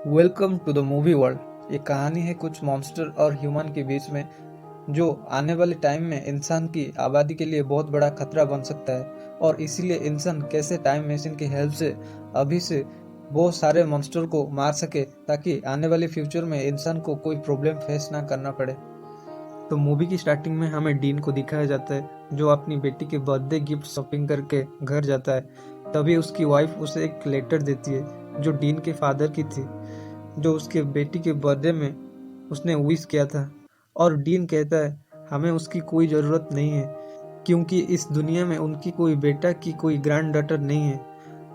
Welcome to the movie world. ये कहानी है कुछ मॉन्स्टर और ह्यूमन के बीच में, जो आने वाले टाइम में इंसान की आबादी के लिए बहुत बड़ा खतरा बन सकता है। और इसीलिए इंसान कैसे टाइम मशीन की हेल्प से अभी से बहुत सारे मॉन्स्टर को मार सके, ताकि आने वाले फ्यूचर में इंसान को कोई प्रॉब्लम फेस ना करना पड़े। तो मूवी की स्टार्टिंग में हमें डीन को दिखाया जाता है, जो अपनी बेटी के बर्थडे गिफ्ट शॉपिंग करके घर जाता है। तभी उसकी वाइफ उसे एक लेटर देती है, जो डीन के फादर की थी, जो उसके बेटी के बर्थडे में उसने विश किया था। और डीन कहता है हमें उसकी कोई ज़रूरत नहीं है, क्योंकि इस दुनिया में उनकी कोई बेटा की कोई ग्रैंड डॉटर नहीं है।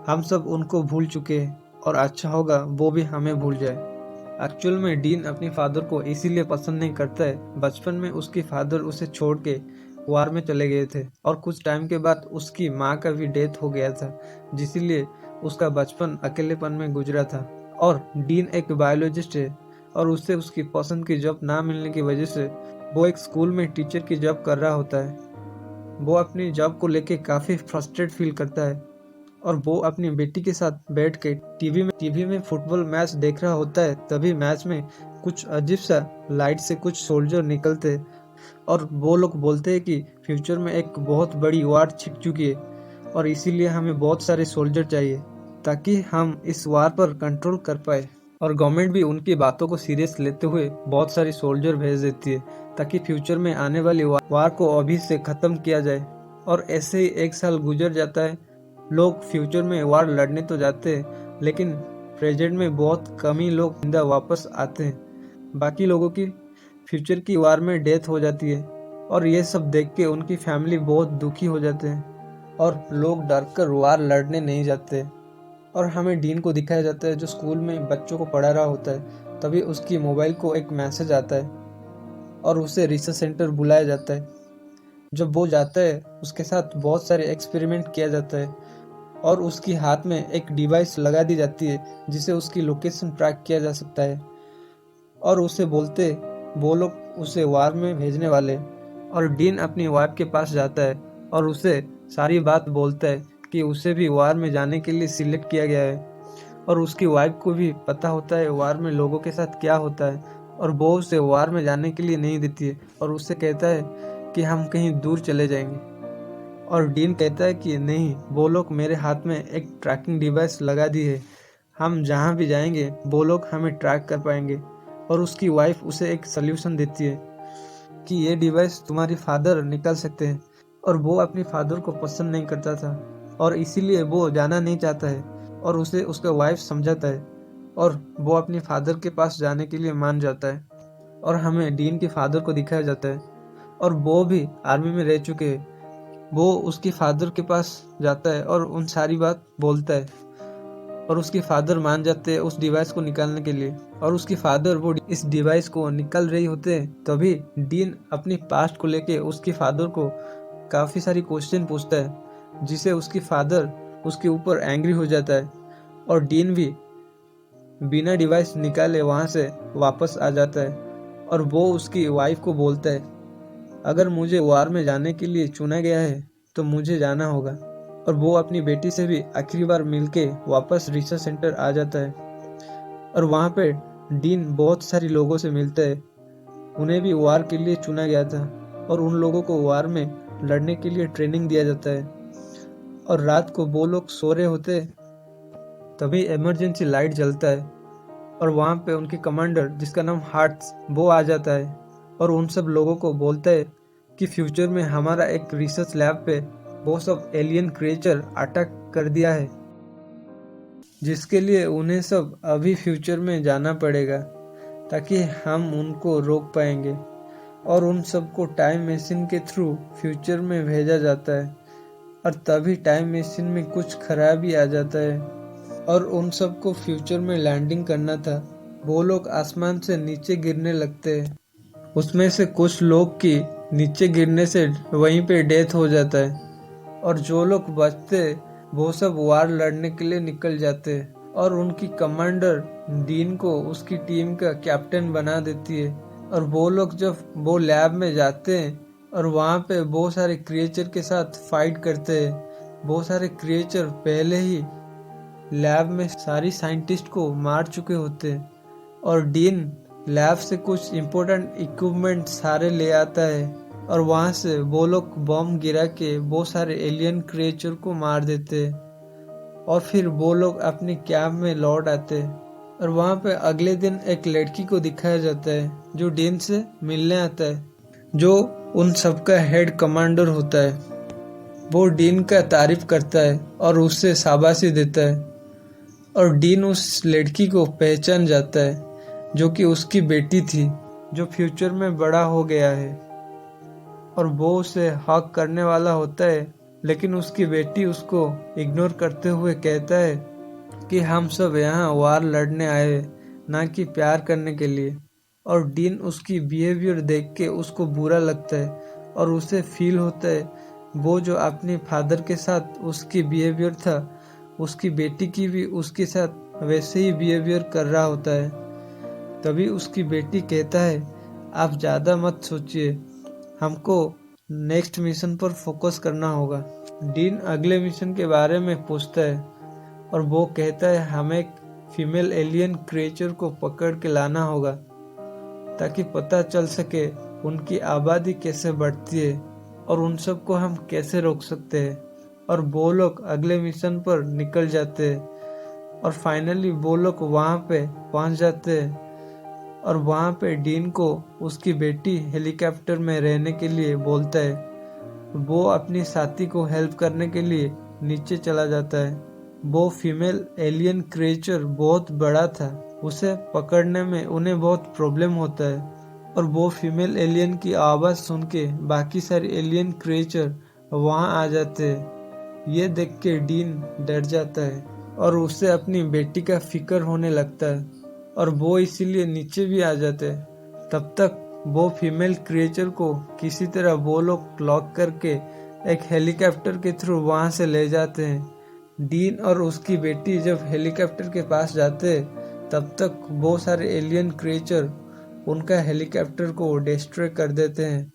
हम सब उनको भूल चुके हैं, और अच्छा होगा वो भी हमें भूल जाए। एक्चुअल में डीन अपने फादर को इसीलिए पसंद नहीं करता है। बचपन में उसके फादर उसे छोड़ के वार में चले गए थे, और कुछ टाइम के बाद उसकी माँ का भी डेथ हो गया था, जिसलिए उसका बचपन अकेलेपन में गुजरा था। और डीन एक बायोलॉजिस्ट है, और उससे उसकी पसंद की जॉब ना मिलने की वजह से वो एक स्कूल में टीचर की जॉब कर रहा होता है। वो अपनी जॉब को लेके काफ़ी फ्रस्ट्रेट फील करता है, और वो अपनी बेटी के साथ बैठ के टीवी में फुटबॉल मैच देख रहा होता है। तभी मैच में कुछ अजीब सा लाइट से कुछ सोल्जर निकलते हैं, और वो लोग बोलते हैं कि फ्यूचर में एक बहुत बड़ी वार छिप चुकी है, और इसीलिए हमें बहुत सारे सोल्जर चाहिए, ताकि हम इस वार पर कंट्रोल कर पाए। और गवर्नमेंट भी उनकी बातों को सीरियस लेते हुए बहुत सारी सोल्जर भेज देती है, ताकि फ्यूचर में आने वाली वार को अभी से ख़त्म किया जाए। और ऐसे ही एक साल गुजर जाता है। लोग फ्यूचर में वार लड़ने तो जाते हैं, लेकिन प्रेजेंट में बहुत कम ही लोग जिंदा वापस आते हैं। बाकी लोगों की फ्यूचर की वार में डेथ हो जाती है, और ये सब देख के उनकी फैमिली बहुत दुखी हो जाते हैं, और लोग डर कर वार लड़ने नहीं जाते। और हमें डीन को दिखाया जाता है, जो स्कूल में बच्चों को पढ़ा रहा होता है। तभी उसकी मोबाइल को एक मैसेज आता है, और उसे रिसर्च सेंटर बुलाया जाता है। जब वो जाता है, उसके साथ बहुत सारे एक्सपेरिमेंट किया जाता है, और उसकी हाथ में एक डिवाइस लगा दी जाती है, जिसे उसकी लोकेशन ट्रैक किया जा सकता है। और उसे बोलते वो लोग उसे वार में भेजने वाले। और डीन अपनी वाइफ के पास जाता है, और उसे सारी बात बोलता है कि उसे भी वार में जाने के लिए सिलेक्ट किया गया है। और उसकी वाइफ को भी पता होता है वार में लोगों के साथ क्या होता है, और वो उसे वार में जाने के लिए नहीं देती है, और उससे कहता है कि हम कहीं दूर चले जाएंगे। और डीन कहता है कि नहीं, वो लोग मेरे हाथ में एक ट्रैकिंग डिवाइस लगा दी है, हम जहाँ भी जाएंगे वो लोग हमें ट्रैक कर पाएंगे। और उसकी वाइफ उसे एक सल्यूशन देती है कि ये डिवाइस तुम्हारी फादर निकाल सकते हैं। और वो अपने फादर को पसंद नहीं करता था, और इसीलिए वो जाना नहीं चाहता है, और उसे उसका वाइफ समझाता है, और वो अपने फादर के पास जाने के लिए मान जाता है। और हमें डीन के फादर को दिखाया जाता है, और वो भी आर्मी में रह चुके हैं। वो उसके फादर के पास जाता है और उन सारी बात बोलता है, और उसके फादर मान जाते हैं उस डिवाइस को निकालने के लिए। और उसके फादर वो इस डिवाइस को निकाल रही होते हैं, तभी डीन अपनी पास्ट को लेके उसके फादर को काफ़ी सारी क्वेश्चन पूछता है, जिसे उसके फादर उसके ऊपर एंग्री हो जाता है। और डीन भी बिना डिवाइस निकाले वहाँ से वापस आ जाता है, और वो उसकी वाइफ को बोलता है अगर मुझे वार में जाने के लिए चुना गया है तो मुझे जाना होगा। और वो अपनी बेटी से भी आखिरी बार मिलके वापस रिसर्च सेंटर आ जाता है। और वहाँ पे डीन बहुत सारी लोगों से मिलता है, उन्हें भी वार के लिए चुना गया था, और उन लोगों को वार में लड़ने के लिए ट्रेनिंग दिया जाता है। और रात को वो लोग सो रहे होते, तभी इमरजेंसी लाइट जलता है, और वहाँ पे उनके कमांडर, जिसका नाम हार्ट्स, वो आ जाता है, और उन सब लोगों को बोलता है कि फ्यूचर में हमारा एक रिसर्च लैब पे वो सब एलियन क्रिएचर अटैक कर दिया है, जिसके लिए उन्हें सब अभी फ्यूचर में जाना पड़ेगा, ताकि हम उनको रोक पाएंगे। और उन सबको टाइम मशीन के थ्रू फ्यूचर में भेजा जाता है, और तभी टाइम मशीन में कुछ खराबी आ जाता है, और उन सबको फ्यूचर में लैंडिंग करना था। वो लोग आसमान से नीचे गिरने लगते हैं। उसमें से कुछ लोग की नीचे गिरने से वहीं पे डेथ हो जाता है, और जो लोग बचते वो सब वार लड़ने के लिए निकल जाते हैं। और उनकी कमांडर डीन को उसकी टीम का कैप्टन बना देती है। और वो लोग जब वो लैब में जाते हैं, और वहाँ पे बहुत सारे क्रिएचर के साथ फाइट करते हैं। बहुत सारे क्रिएचर पहले ही लैब में सारी साइंटिस्ट को मार चुके होते हैं और डीन लैब से कुछ इम्पोर्टेंट इक्विपमेंट सारे ले आता है और वहाँ से वो लोग बम गिरा के बहुत सारे एलियन क्रिएचर को मार देते हैं और फिर वो लोग अपने कैंप में लौट आते हैं और वहाँ पे अगले दिन एक लड़की को दिखाया जाता है जो डीन से मिलने आता है, जो उन सबका हेड कमांडर होता है। वो डीन का तारीफ करता है और उससे शाबाशी देता है और डीन उस लड़की को पहचान जाता है जो कि उसकी बेटी थी, जो फ्यूचर में बड़ा हो गया है और वो उसे हक करने वाला होता है, लेकिन उसकी बेटी उसको इग्नोर करते हुए कहता है कि हम सब यहाँ वार लड़ने आए, ना कि प्यार करने के लिए। और डीन उसकी बिहेवियर देख के उसको बुरा लगता है और उसे फील होता है वो जो अपने फादर के साथ उसकी बिहेवियर था, उसकी बेटी की भी उसके साथ वैसे ही बिहेवियर कर रहा होता है। तभी उसकी बेटी कहता है, आप ज़्यादा मत सोचिए, हमको नेक्स्ट मिशन पर फोकस करना होगा। डीन अगले मिशन के बारे में पूछता है और वो कहता है हमें एक फीमेल एलियन क्रिएचर को पकड़ के लाना होगा ताकि पता चल सके उनकी आबादी कैसे बढ़ती है और उन सब को हम कैसे रोक सकते हैं। और वो लोग अगले मिशन पर निकल जाते हैं और फाइनली वो लोग वहाँ पे पहुँच जाते हैं और वहाँ पे डीन को उसकी बेटी हेलीकॉप्टर में रहने के लिए बोलता है। वो अपनी साथी को हेल्प करने के लिए नीचे चला जाता है। वो फीमेल एलियन क्रिएचर बहुत बड़ा था, उसे पकड़ने में उन्हें बहुत प्रॉब्लम होता है और वो फीमेल एलियन की आवाज़ सुन के बाकी सारे एलियन क्रिएचर वहाँ आ जाते हैं। ये देख के डीन डर जाता है और उसे अपनी बेटी का फिक्र होने लगता है और वो इसीलिए नीचे भी आ जाते हैं। तब तक वो फीमेल क्रिएचर को किसी तरह वो लोग लॉक करके एक हेलीकॉप्टर के थ्रू वहाँ से ले जाते हैं। डीन और उसकी बेटी जब हेलीकॉप्टर के पास जाते हैं तब तक बहुत सारे एलियन क्रिएचर उनका हेलीकॉप्टर को डिस्ट्रॉय कर देते हैं,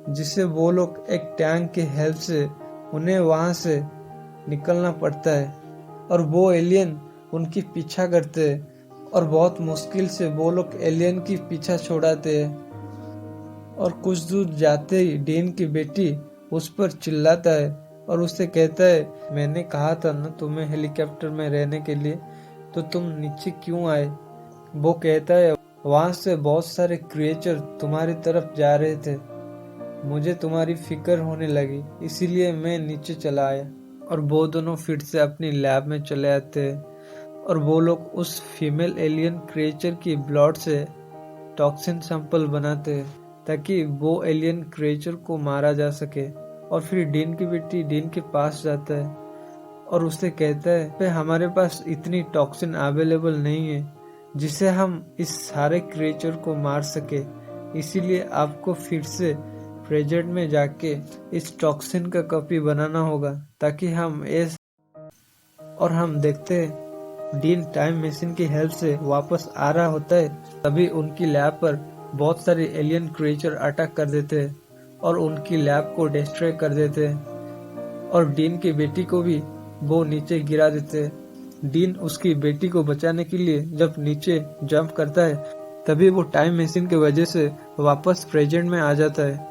जिससे वो लोग एक टैंक की हेल्प से उन्हें वहाँ से निकलना पड़ता है और वो एलियन उनकी पीछा करते हैं और बहुत मुश्किल से वो लोग एलियन की पीछा छोड़ाते हैं। और कुछ दूर जाते ही डीन की बेटी उस पर चिल्लाता है और उससे कहता है मैंने कहा था ना तुम्हें हेलीकॉप्टर में रहने के लिए, तो तुम नीचे क्यों आए। वो कहता है वहाँ से बहुत सारे क्रिएचर तुम्हारी तरफ जा रहे थे, मुझे तुम्हारी फिक्र होने लगी इसीलिए मैं नीचे चला आया। और वो दोनों फिर से अपनी लैब में चले आते हैं और वो लोग उस फीमेल एलियन क्रिएचर की ब्लड से टॉक्सिन सैंपल बनाते हैं ताकि वो एलियन क्रिएचर को मारा जा सके। और फिर डीन की बेटी डीन के पास जाता है और उससे कहता है कि हमारे पास इतनी टॉक्सिन अवेलेबल नहीं है जिसे हम इस सारे क्रिएचर को मार सके, इसीलिए आपको फिर से प्रेजेंट में जाके इस टॉक्सिन का कॉपी बनाना होगा ताकि हम देखते हैं डीन टाइम मशीन की हेल्प से वापस आ रहा होता है। तभी उनकी लैब पर बहुत सारे एलियन क्रिएचर अटैक कर देते हैं और उनकी लैब को डिस्ट्रॉय कर देते हैं और डीन की बेटी को भी वो नीचे गिरा देते हैं। डीन उसकी बेटी को बचाने के लिए जब नीचे जंप करता है तभी वो टाइम मशीन की वजह से वापस प्रेजेंट में आ जाता है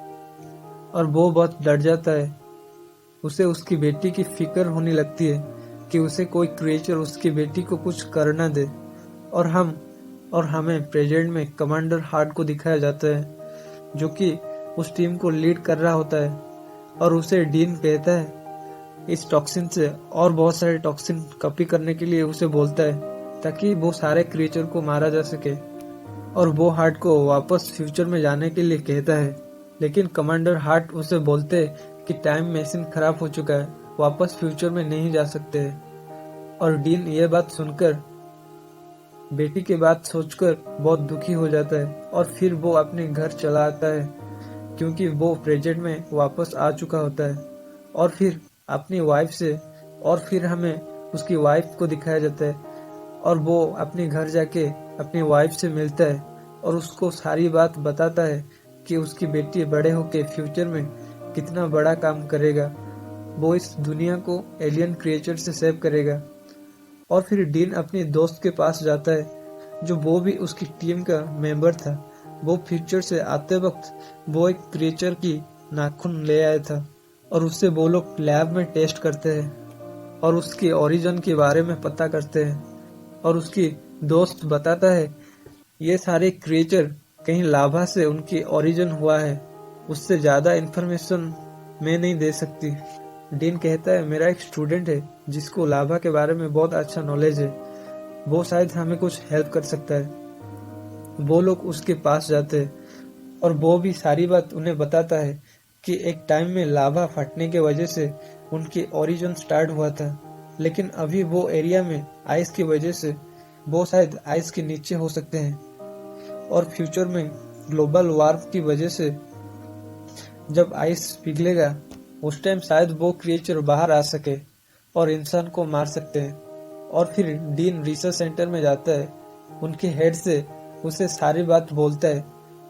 और वो बहुत डर जाता है। उसे उसकी बेटी की फिक्र होने लगती है कि उसे कोई क्रिएचर उसकी बेटी को कुछ कर न दे। और हमें प्रेजेंट में कमांडर हार्ट को दिखाया जाता है जो कि उस टीम को लीड कर रहा होता है और उसे डीन कहता है इस टॉक्सिन से और बहुत सारे टॉक्सिन कॉपी करने के लिए उसे बोलता है ताकि वो सारे क्रिएचर को मारा जा सके। और वो हार्ट को वापस फ्यूचर में जाने के लिए कहता है, लेकिन कमांडर हार्ट उसे बोलते कि टाइम मशीन खराब हो चुका है, वापस फ्यूचर में नहीं जा सकते। और डीन ये बात सुनकर बेटी की बात सोचकर बहुत दुखी हो जाता है और फिर वो अपने घर चला आता है क्योंकि वो प्रेजेंट में वापस आ चुका होता है। और फिर अपनी वाइफ से और फिर हमें उसकी वाइफ को दिखाया जाता है और वो अपने घर जाके अपनी वाइफ से मिलता है और उसको सारी बात बताता है कि उसकी बेटी बड़े होके फ्यूचर में कितना बड़ा काम करेगा, वो इस दुनिया को एलियन क्रिएचर से सेव करेगा। और फिर डीन अपने दोस्त के पास जाता है जो वो भी उसकी टीम का मेंबर था। वो फ्यूचर से आते वक्त वो एक क्रिएचर की नाखून ले आया था और उससे वो लोग लैब में टेस्ट करते हैं और उसके ओरिजिन के बारे में पता करते हैं। और उसकी दोस्त बताता है ये सारे क्रिएचर कहीं लाभा से उनकी ओरिजिन हुआ है, उससे ज्यादा इन्फॉर्मेशन मैं नहीं दे सकती। डीन कहता है मेरा एक स्टूडेंट है जिसको लाभा के बारे में बहुत अच्छा नॉलेज है, वो शायद हमें कुछ हेल्प कर सकता है। वो लोग उसके पास जाते हैं और वो भी सारी बात उन्हें बताता है कि एक टाइम में लाभा फटने के वजह से उनकी ओरिजिन स्टार्ट हुआ था, लेकिन अभी वो एरिया में आइस की वजह से वो शायद आइस के नीचे हो सकते हैं और फ्यूचर में ग्लोबल वार्म की वजह से जब आइस पिघलेगा उस टाइम शायद वो क्रिएचर बाहर आ सके और इंसान को मार सकते हैं। और फिर डीन रिसर्च सेंटर में जाता है, उनके हेड से उसे सारी बात बोलता है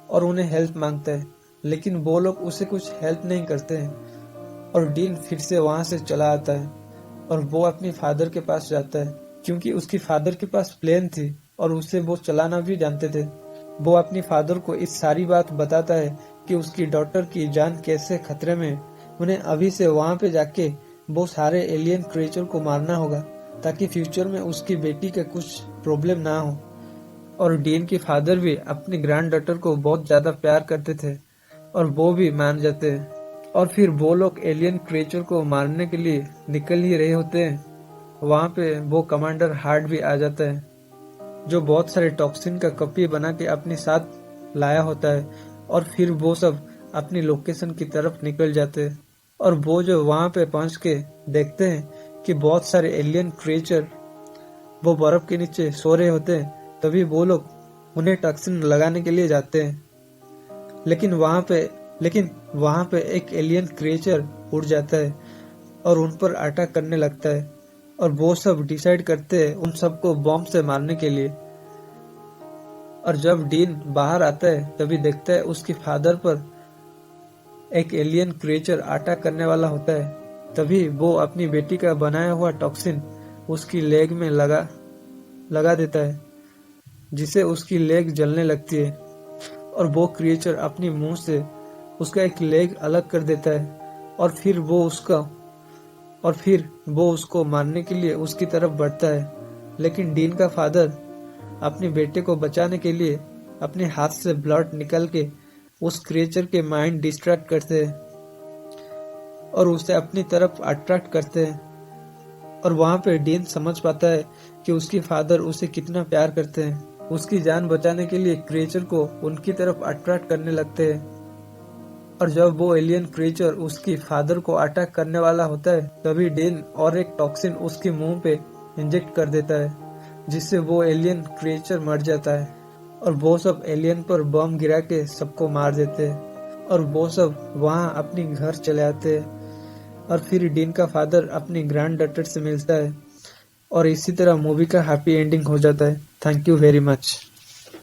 और उन्हें हेल्प मांगता है, लेकिन वो लोग उसे कुछ हेल्प नहीं करते हैं। और डीन फिर से वहां से चला आता है और वो अपने फादर के पास जाता है क्योंकि उसकी फादर के पास प्लेन थी और उसे वो चलाना भी जानते थे। वो अपनी फादर को इस सारी बात बताता है कि उसकी डॉटर की जान कैसे खतरे में, उन्हें अभी से वहां पे जाके वो सारे एलियन क्रिएचर को मारना होगा ताकि फ्यूचर में उसकी बेटी का कुछ प्रॉब्लम ना हो। और डीन के फादर भी अपनी ग्रैंड डॉटर को बहुत ज्यादा प्यार करते थे और वो भी मान जाते हैं। और फिर वो लोग एलियन क्रिएचर को मारने के लिए निकल ही रहे होते हैं। वहां पे वो कमांडर हार्ट भी आ जाता है जो बहुत सारे टॉक्सिन का कॉपी बना के अपने साथ लाया होता है। और फिर वो सब अपनी लोकेशन की तरफ निकल जाते हैं और वो जो वहां पे पहुंच के देखते हैं कि बहुत सारे एलियन क्रिएचर वो बर्फ के नीचे सो रहे होते हैं, तभी वो लोग उन्हें टॉक्सिन लगाने के लिए जाते हैं। लेकिन वहां पे एक एलियन क्रिएचर उड़ जाता है और उन पर अटैक करने लगता है और वो सब डिसाइड करते हैं उन सबको बॉम्ब से मारने के लिए। और जब डीन बाहर आता है तभी देखता है उसके फादर पर एक एलियन क्रिएचर अटैक करने वाला होता है। तभी वो अपनी बेटी का बनाया हुआ टॉक्सिन उसकी लेग में लगा देता है जिससे उसकी लेग जलने लगती है और वो क्रिएचर अपनी मुंह से उसका एक लेग अलग कर देता है और फिर वो उसको मारने के लिए उसकी तरफ बढ़ता है। लेकिन डीन का फादर अपने बेटे को बचाने के लिए अपने हाथ से ब्लड निकाल के उस क्रिएचर के माइंड डिस्ट्रैक्ट करते हैं और उसे अपनी तरफ अट्रैक्ट करते हैं। और वहां पे डीन समझ पाता है कि उसकी फादर उसे कितना प्यार करते हैं। उसकी जान बचाने के लिए क्रिएचर को उनकी तरफ अट्रैक्ट करने लगते हैं। और जब वो एलियन क्रिएचर उसकी फादर को अटैक करने वाला होता है तभी डीन और एक टॉक्सिन उसके मुंह पे इंजेक्ट कर देता है जिससे वो एलियन क्रिएचर मर जाता है और वो सब एलियन पर बम गिरा के सबको मार देते हैं और वो सब वहां अपनी घर चले आते हैं। और फिर डीन का फादर अपनी ग्रैंड डॉटर से मिलता है और इसी तरह मूवी का हैप्पी एंडिंग हो जाता है। Thank you very much.